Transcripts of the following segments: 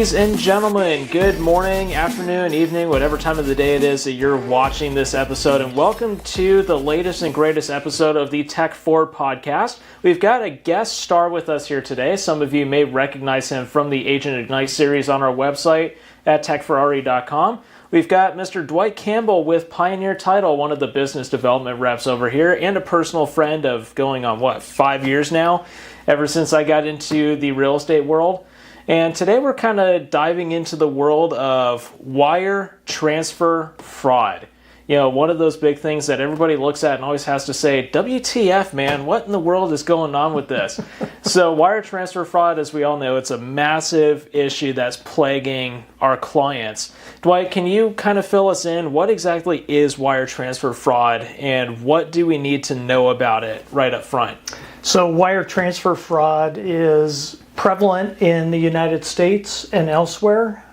Ladies and gentlemen, good morning, afternoon, evening, whatever time of the day it is that you're watching this episode, and welcome to the latest and greatest episode of the Tech Forward podcast. We've got a guest star with us here today. Some of you may recognize him from the Agent Ignite series on our website at techferrari.com. We've got Mr. Dwight Campbell with Pioneer Title, one of the business development reps over here, and a personal friend of going on, 5 years now, ever since I got into the real estate world. And today we're kind of diving into the world of wire transfer fraud. You know, one of those big things that everybody looks at and always has to say, WTF, man, what in the world is going on with this? So wire transfer fraud, as we all know, it's a massive issue that's plaguing our clients. Dwight, can you kind of fill us in? What exactly is wire transfer fraud, and what do we need to know about it right up front? So wire transfer fraud is prevalent in the United States and elsewhere.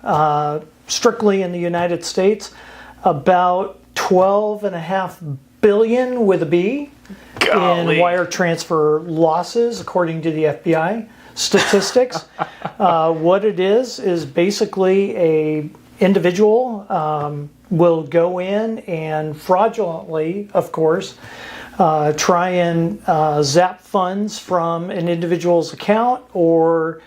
Strictly in the United States, about 12.5 billion with a B in wire transfer losses, according to the FBI statistics. What it is basically a individual will go in and fraudulently, of course, try and zap funds from an individual's account or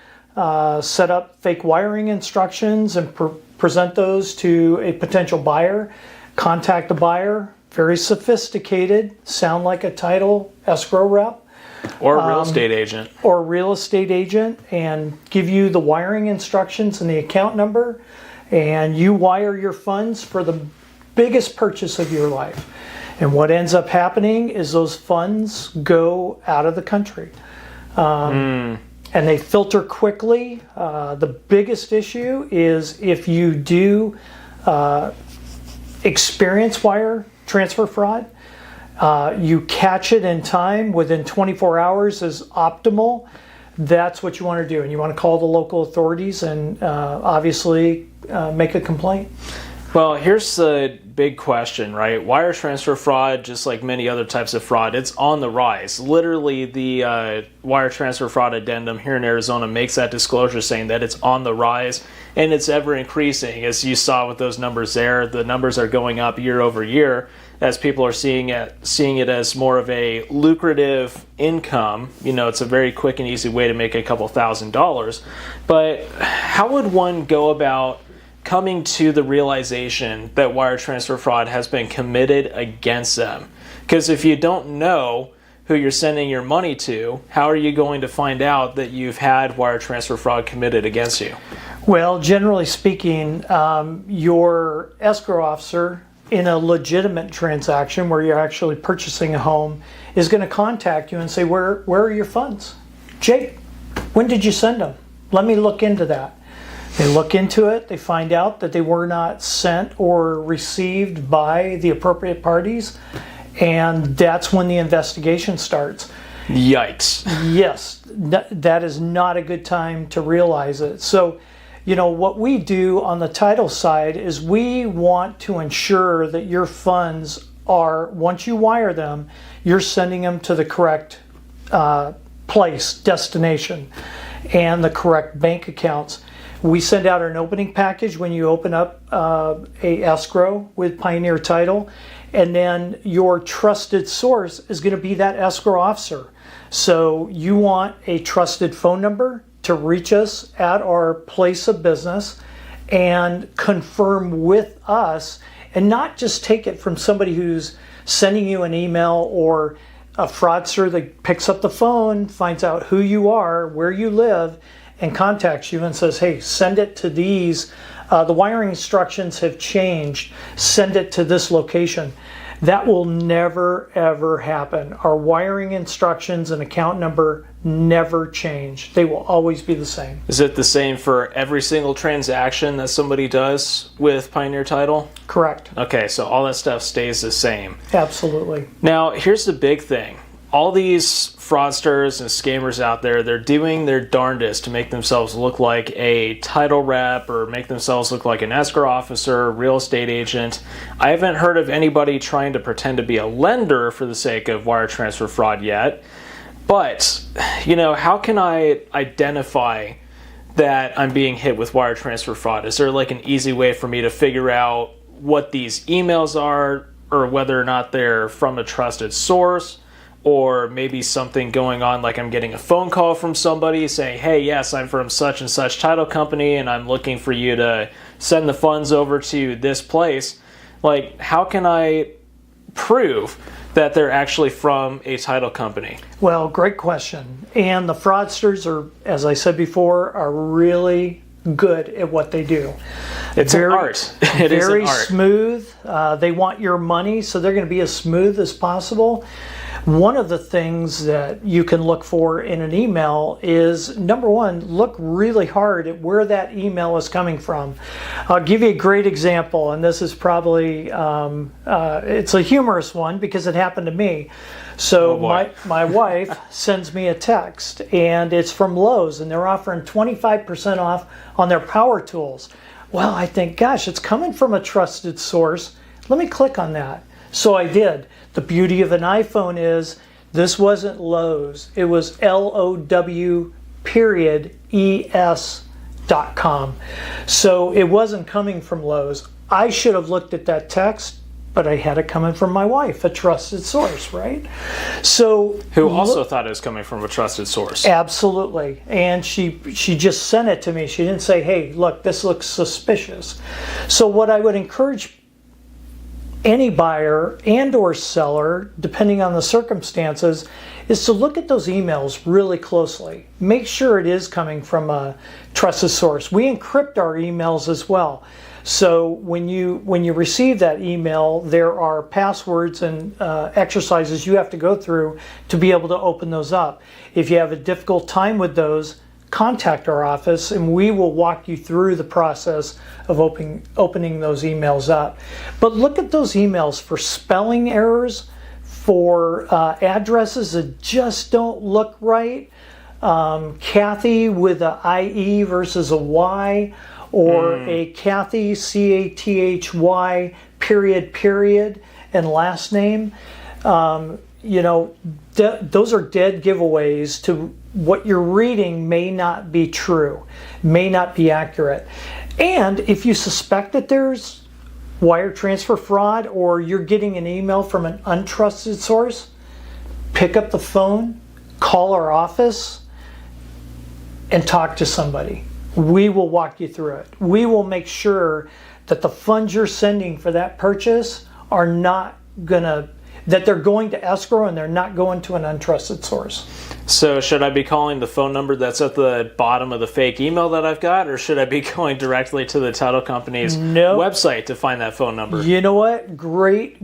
set up fake wiring instructions and present those to a potential buyer, contact the buyer, very sophisticated, sound like a title escrow rep. Or a real estate agent. Or a real estate agent, and give you the wiring instructions and the account number, and you wire your funds for the biggest purchase of your life. And what ends up happening is those funds go out of the country. And they filter quickly. The biggest issue is if you do experience wire transfer fraud, you catch it in time, within 24 hours is optimal. That's what you want to do. And you want to call the local authorities and obviously make a complaint. Well, here's the big question, right? Wire transfer fraud, just like many other types of fraud, it's on the rise. Literally, the wire transfer fraud addendum here in Arizona makes that disclosure saying that it's on the rise, and it's ever increasing. As you saw with those numbers there, the numbers are going up year over year as people are seeing it as more of a lucrative income. You know, it's a very quick and easy way to make a couple $1,000s. But how would one go about coming to the realization that wire transfer fraud has been committed against them? Because if you don't know who you're sending your money to, how are you going to find out that you've had wire transfer fraud committed against you? Well, generally speaking, your escrow officer in a legitimate transaction where you're actually purchasing a home is going to contact you and say, where are your funds? Jake, when did you send them? Let me look into that. They look into it, they find out that they were not sent or received by the appropriate parties, and that's when the investigation starts. Yikes. Yes, that is not a good time to realize it. So, you know, what we do on the title side is we want to ensure that your funds are, once you wire them, you're sending them to the correct place, destination, and the correct bank accounts. We send out an opening package when you open up a escrow with Pioneer Title, and then your trusted source is going to be that escrow officer. So you want a trusted phone number to reach us at our place of business and confirm with us, and not just take it from somebody who's sending you an email or a fraudster that picks up the phone, finds out who you are, where you live, and contacts you and says, hey, send it to these. The wiring instructions have changed. Send it to this location. That will never, ever happen. Our wiring instructions and account number never change. They will always be the same. Is it the same for every single transaction that somebody does with Pioneer Title? Correct. Okay, so all that stuff stays the same. Absolutely. Now, here's the big thing. All these fraudsters and scammers out there, they're doing their darndest to make themselves look like a title rep or make themselves look like an escrow officer, real estate agent. I haven't heard of anybody trying to pretend to be a lender for the sake of wire transfer fraud yet. But, you know, how can I identify that I'm being hit with wire transfer fraud? Is there like an easy way for me to figure out what these emails are, or whether or not they're from a trusted source, or maybe something going on like I'm getting a phone call from somebody saying, hey, yes, I'm from such and such title company and I'm looking for you to send the funds over to this place? Like, how can I prove that they're actually from a title company? Well, great question. And the fraudsters are, as I said before, are really good at what they do. It's an art. It is an art. Very smooth. They want your money, so they're going to be as smooth as possible. One of the things that you can look for in an email is, number one, look really hard at where that email is coming from. I'll give you a great example, and this is probably, it's a humorous one because it happened to me. So my wife sends me a text, and it's from Lowe's, and they're offering 25% off on their power tools. Well, I think, gosh, it's coming from a trusted source. Let me click on that. So I did. The beauty of an iPhone is this wasn't Lowe's. It was LOW.ES.com. So it wasn't coming from Lowe's. I should have looked at that text, but I had it coming from my wife, a trusted source, right? So who also thought it was coming from a trusted source. Absolutely. And she just sent it to me. She didn't say, hey, look, this looks suspicious. So what I would encourage any buyer and or seller, depending on the circumstances, is to look at those emails really closely. Make sure it is coming from a trusted source. We encrypt our emails as well. So when you receive that email, there are passwords and exercises you have to go through to be able to open those up. If you have a difficult time with those, contact our office and we will walk you through the process of opening those emails up. But look at those emails for spelling errors, for addresses that just don't look right. Kathy with a IE versus a Y, or a Kathy, CATHY, period, and last name. Those are dead giveaways to what you're reading may not be true, may not be accurate. And if you suspect that there's wire transfer fraud or you're getting an email from an untrusted source, pick up the phone, call our office, and talk to somebody. We will walk you through it. We will make sure that the funds you're sending for that purchase are that they're going to escrow and they're not going to an untrusted source. So should I be calling the phone number that's at the bottom of the fake email that I've got, or should I be going directly to the title company's website to find that phone number? You know what? Great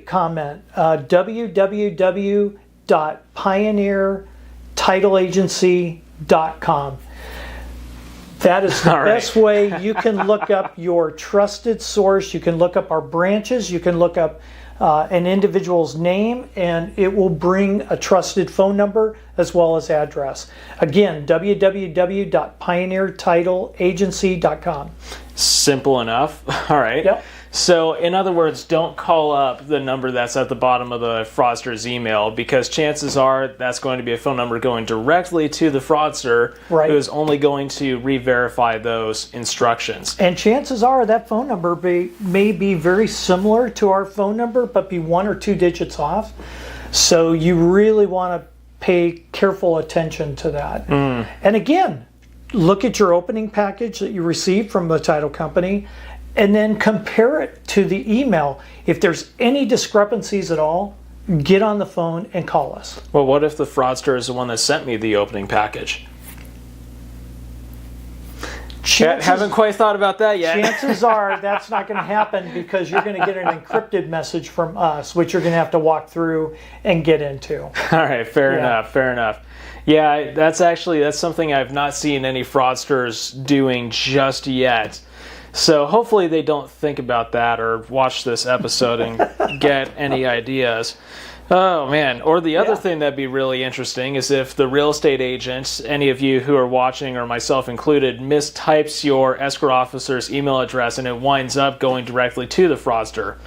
comment. www.pioneertitleagency.com. That is the best way you can look up your trusted source. You can look up our branches. You can look up an individual's name, and it will bring a trusted phone number as well as address. Again, www.pioneertitleagency.com. Simple enough. All right. Yep. So, in other words, don't call up the number that's at the bottom of the fraudster's email, because chances are that's going to be a phone number going directly to the fraudster, who is only going to re-verify those instructions. And chances are that phone number may be very similar to our phone number, but be 1 or 2 digits off. So you really want to pay careful attention to that. And again, look at your opening package that you received from the title company, and then compare it to the email. If there's any discrepancies at all, get on the phone and call us. Well, what if the fraudster is the one that sent me the opening package? Haven't quite thought about that yet. Chances are that's not going to happen, because you're going to get an encrypted message from us, which you're going to have to walk through and get into. All right, fair enough. Yeah, that's something I've not seen any fraudsters doing just yet. So hopefully they don't think about that or watch this episode and get any ideas. Oh, man. Or the other thing that'd be really interesting is if the real estate agent, any of you who are watching, or myself included, mistypes your escrow officer's email address and it winds up going directly to the fraudster.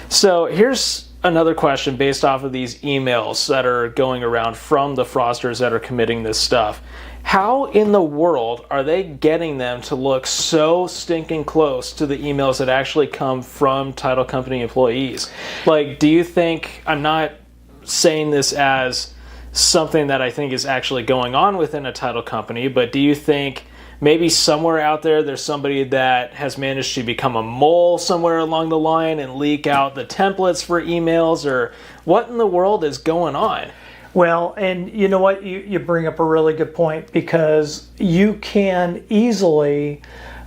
So here's another question based off of these emails that are going around from the fraudsters that are committing this stuff. How in the world are they getting them to look so stinking close to the emails that actually come from title company employees? Like, do you think, I'm not saying this as something that I think is actually going on within a title company, but do you think maybe somewhere out there there's somebody that has managed to become a mole somewhere along the line and leak out the templates for emails, or what in the world is going on? Well, and you know what, you bring up a really good point, because you can easily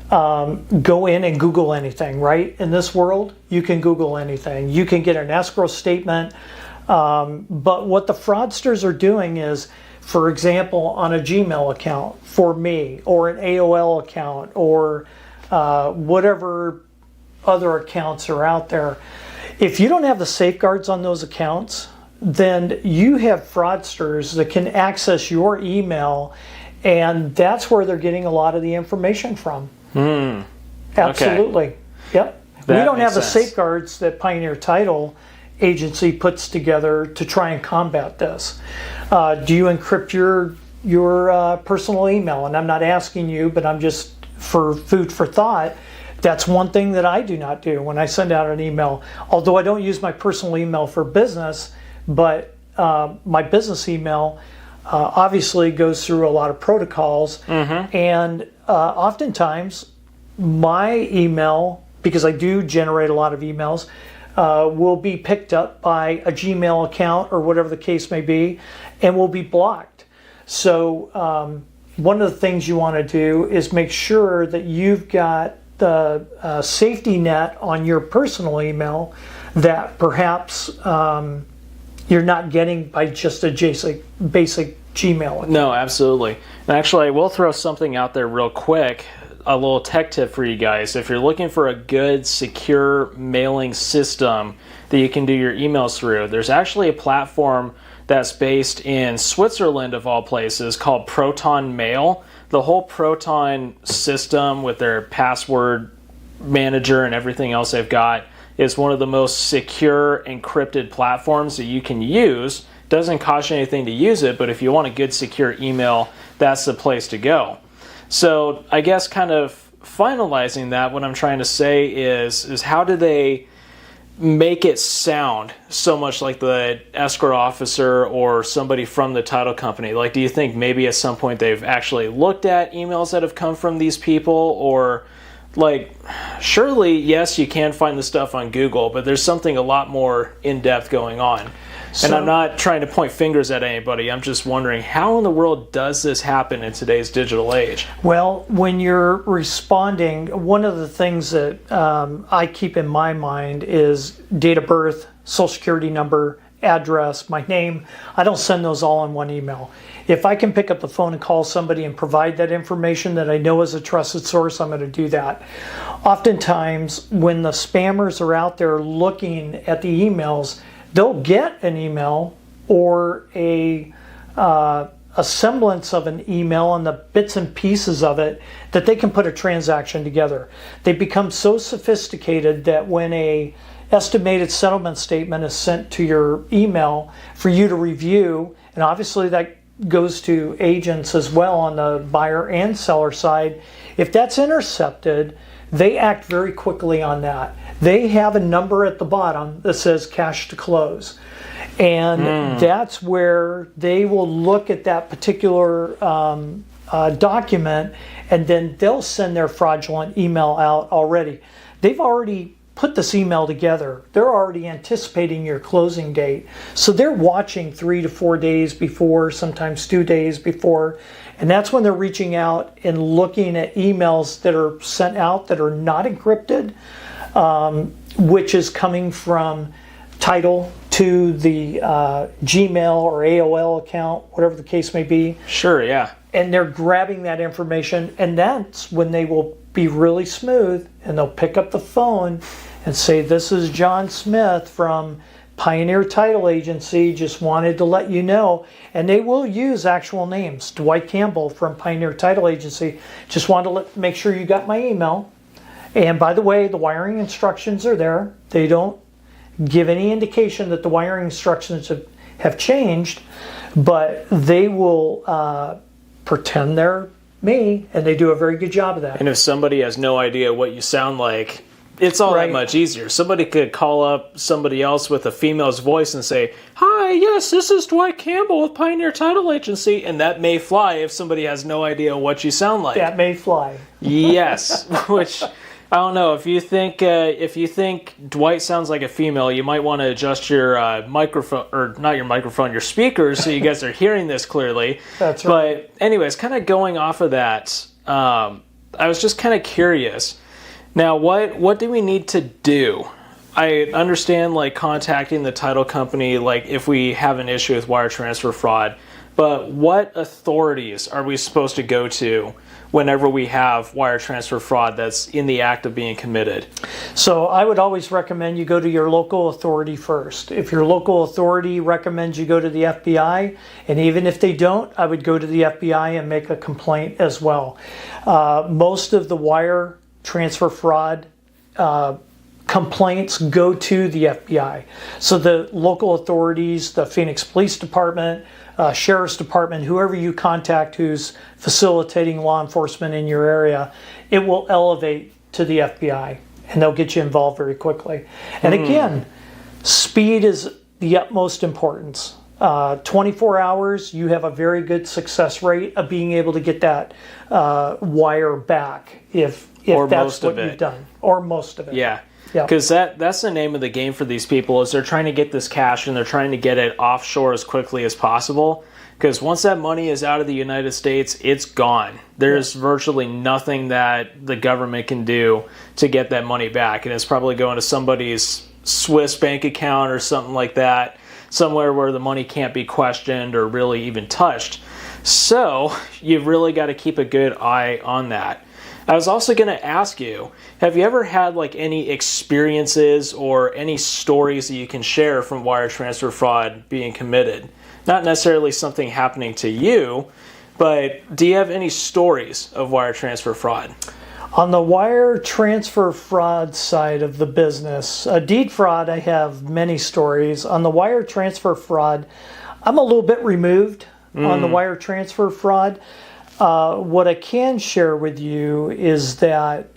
go in and Google anything, right? In this world, you can Google anything. You can get an escrow statement, but what the fraudsters are doing is, for example, on a Gmail account for me, or an AOL account, or whatever other accounts are out there, if you don't have the safeguards on those accounts, then you have fraudsters that can access your email, and that's where they're getting a lot of the information from. Absolutely. Okay. Yep. That we don't have makes the sense. safeguards that Pioneer Title Agency puts together to try and combat this. Do you encrypt your personal email? And I'm not asking you, but I'm just for food for thought. That's one thing that I do not do when I send out an email. Although I don't use my personal email for business, but my business email obviously goes through a lot of protocols. And oftentimes my email, because I do generate a lot of emails, will be picked up by a Gmail account or whatever the case may be, and will be blocked. So one of the things you want to do is make sure that you've got the safety net on your personal email that perhaps you're not getting by just a basic Gmail account. No, absolutely. And actually, I will throw something out there real quick, a little tech tip for you guys. If you're looking for a good, secure mailing system that you can do your emails through, there's actually a platform that's based in Switzerland, of all places, called Proton Mail. The whole Proton system with their password manager and everything else they've got is one of the most secure encrypted platforms that you can use. Doesn't cost you anything to use it, but if you want a good secure email, that's the place to go. So I guess kind of finalizing that, what I'm trying to say is how do they make it sound so much like the escrow officer or somebody from the title company? Like, do you think maybe at some point they've actually looked at emails that have come from these people? Or, like, surely, yes, you can find the stuff on Google, but there's something a lot more in-depth going on. And I'm not trying to point fingers at anybody. I'm just wondering, how in the world does this happen in today's digital age? Well, when you're responding, one of the things that I keep in my mind is date of birth, social security number, address, my name. I don't send those all in one email. If I can pick up the phone and call somebody and provide that information that I know is a trusted source, I'm going to do that. Oftentimes, when the spammers are out there looking at the emails, they'll get an email or a semblance of an email and the bits and pieces of it that they can put a transaction together. They become so sophisticated that when a estimated settlement statement is sent to your email for you to review, and obviously that goes to agents as well on the buyer and seller side, if that's intercepted, they act very quickly on that. They have a number at the bottom that says cash to close. And that's where they will look at that particular document, and then they'll send their fraudulent email out already. They've already put this email together. They're already anticipating your closing date. So they're watching 3 to 4 days before, sometimes 2 days before. And that's when they're reaching out and looking at emails that are sent out that are not encrypted, which is coming from title to the Gmail or AOL account, whatever the case may be. Sure, yeah. And they're grabbing that information, and that's when they will be really smooth, and they'll pick up the phone and say, "This is John Smith from Pioneer Title Agency, just wanted to let you know." And they will use actual names. Dwight Campbell from Pioneer Title Agency, just wanted to make sure you got my email. And by the way, the wiring instructions are there. They don't give any indication that the wiring instructions have changed, but they will pretend they're me, and they do a very good job of that. And if somebody has no idea what you sound like, it's all that much easier. Somebody could call up somebody else with a female's voice and say, "Hi, yes, this is Dwight Campbell with Pioneer Title Agency," and that may fly if somebody has no idea what you sound like. That may fly. Yes, which I don't know. If you think Dwight sounds like a female, you might want to adjust your microphone, or not your microphone, your speakers, so you guys are hearing this clearly. That's right. But anyways, kind of going off of that, I was just kind of curious. Now, what do we need to do? I understand like contacting the title company, like if we have an issue with wire transfer fraud, but what authorities are we supposed to go to whenever we have wire transfer fraud that's in the act of being committed? So I would always recommend you go to your local authority first. If your local authority recommends you go to the FBI, and even if they don't, I would go to the FBI and make a complaint as well. Most of the wire transfer fraud complaints go to the FBI. So the local authorities, the Phoenix Police Department, Sheriff's Department, whoever you contact who's facilitating law enforcement in your area, it will elevate to the FBI and they'll get you involved very quickly. And again, speed is the utmost importance. 24 hours, you have a very good success rate of being able to get that wire back if that's what you've done. Or most of it. Yeah. Because that's the name of the game for these people, is they're trying to get this cash and they're trying to get it offshore as quickly as possible. Because once that money is out of the United States, it's gone. There's virtually nothing that the government can do to get that money back. And it's probably going to somebody's Swiss bank account or something like that, somewhere where the money can't be questioned or really even touched. So you've really got to keep a good eye on that. I was also going to ask you, have you ever had like any experiences or any stories that you can share from wire transfer fraud being committed? Not necessarily something happening to you, but do you have any stories of wire transfer fraud? On the wire transfer fraud side of the business, deed fraud, I have many stories. On the wire transfer fraud, I'm a little bit removed on the wire transfer fraud. What I can share with you is that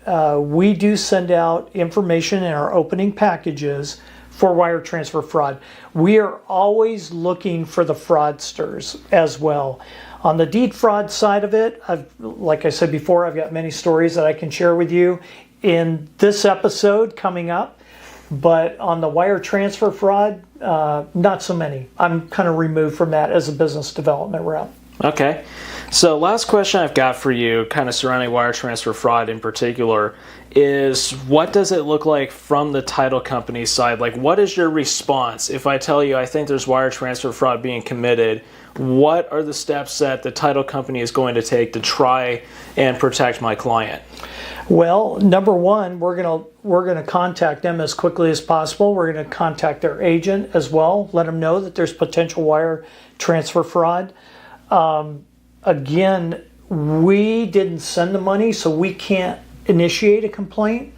we do send out information in our opening packages for wire transfer fraud. We are always looking for the fraudsters as well. On the deed fraud side of it, like I said before, I've got many stories that I can share with you in this episode coming up. But on the wire transfer fraud, not so many. I'm kind of removed from that as a business development rep. Okay. So last question I've got for you, kind of surrounding wire transfer fraud in particular, is what does it look like from the title company side? Like, what is your response? If I tell you I think there's wire transfer fraud being committed, what are the steps that the title company is going to take to try and protect my client? Well, number one, we're gonna contact them as quickly as possible. We're gonna contact their agent as well, let them know that there's potential wire transfer fraud. Again, we didn't send the money, so we can't initiate a complaint,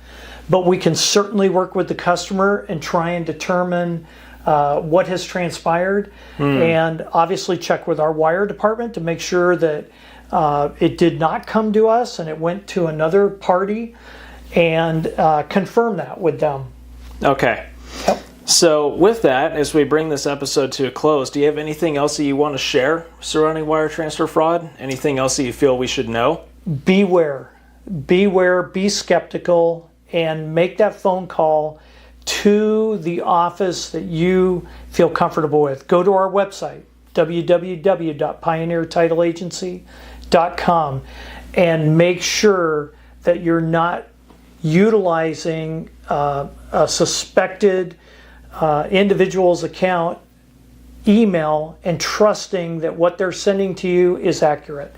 but we can certainly work with the customer and try and determine what has transpired, and obviously check with our wire department to make sure that it did not come to us and it went to another party, and confirm that with them. Okay. Yep. So with that, as we bring this episode to a close, do you have anything else that you want to share surrounding wire transfer fraud? Anything else that you feel we should know? Beware, be skeptical, and make that phone call to the office that you feel comfortable with. Go to our website, www.pioneertitleagency.com, and make sure that you're not utilizing a suspected individual's account email and trusting that what they're sending to you is accurate.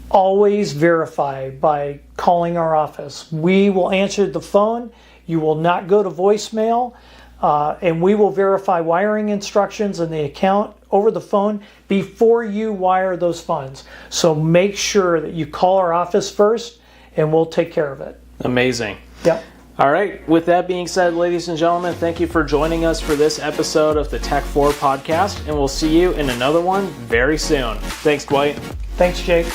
Always verify by calling our office. We will answer the phone. You will not go to voicemail, and we will verify wiring instructions and the account over the phone before you wire those funds. So make sure that you call our office first, and we'll take care of it. Amazing. Yep. All right, with that being said, ladies and gentlemen, thank you for joining us for this episode of the Tech 4 podcast, and we'll see you in another one very soon. Thanks, Dwight. Thanks, Jake.